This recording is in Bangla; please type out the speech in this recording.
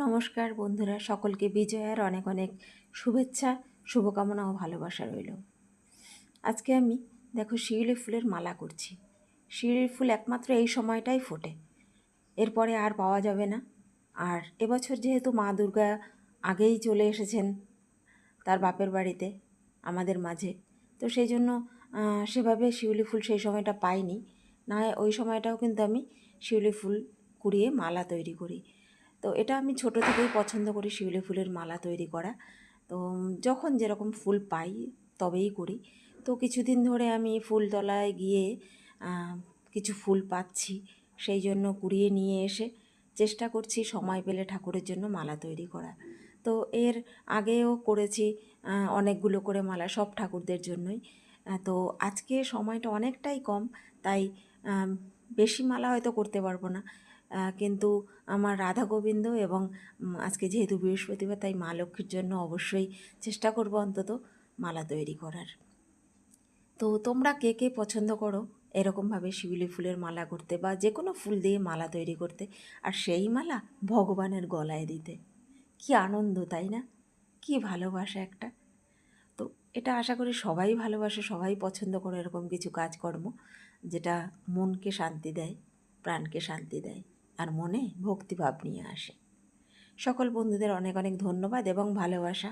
নমস্কার বন্ধুরা, সকলকে বিজয়ার অনেক অনেক শুভেচ্ছা, শুভকামনা ও ভালোবাসা রইল। আজকে আমি দেখো শিউলি ফুলের মালা করছি। শিউলি ফুল একমাত্র এই সময়টাই ফোটে, এরপরে আর পাওয়া যাবে না। আর এবছর যেহেতু মা দুর্গা আগেই চলে এসেছেন তার বাপের বাড়িতে আমাদের মাঝে, তো সেই জন্য সেভাবে শিউলি ফুল সেই সময়টা পাইনি। না হয় ওই সময়টাও কিন্তু আমি শিউলি ফুল কুড়িয়ে মালা তৈরি করি। তো এটা আমি ছোট থেকেই পছন্দ করি, শিউলি ফুলের মালা তৈরি করা। তো যখন যেরকম ফুল পাই তবেই করি। তো কিছুদিন ধরে আমি ফুলতলায় গিয়ে কিছু ফুল পাচ্ছি, সেই জন্য কুড়িয়ে নিয়ে এসে চেষ্টা করছি সময় পেলে ঠাকুরের জন্য মালা তৈরি করা। তো এর আগেও করেছি অনেকগুলো করে মালা, সব ঠাকুরদের জন্যই। তো আজকে সময়টা অনেকটাই কম, তাই বেশি মালা হয়তো করতে পারবো না, কিন্তু আমার রাধা গোবিন্দ এবং আজকে যেহেতু বৃহস্পতিবার, তাই মা লক্ষ্মীর জন্য অবশ্যই চেষ্টা করব অন্তত মালা তৈরি করার। তো তোমরা কে কে পছন্দ করো এরকমভাবে শিউলি ফুলের মালা করতে, বা যে কোনো ফুল দিয়ে মালা তৈরি করতে, আর সেই মালা ভগবানের গলায় দিতে? কি আনন্দ, তাই না? কি ভালোবাসা একটা। তো এটা আশা করি সবাই ভালোবাসে, সবাই পছন্দ করে এরকম কিছু কাজকর্ম, যেটা মনকে শান্তি দেয়, প্রাণকে শান্তি দেয়, আর মনে ভক্তিভাব নিয়ে আসে। সকল বন্ধুদের অনেক অনেক ধন্যবাদ এবং ভালোবাসা।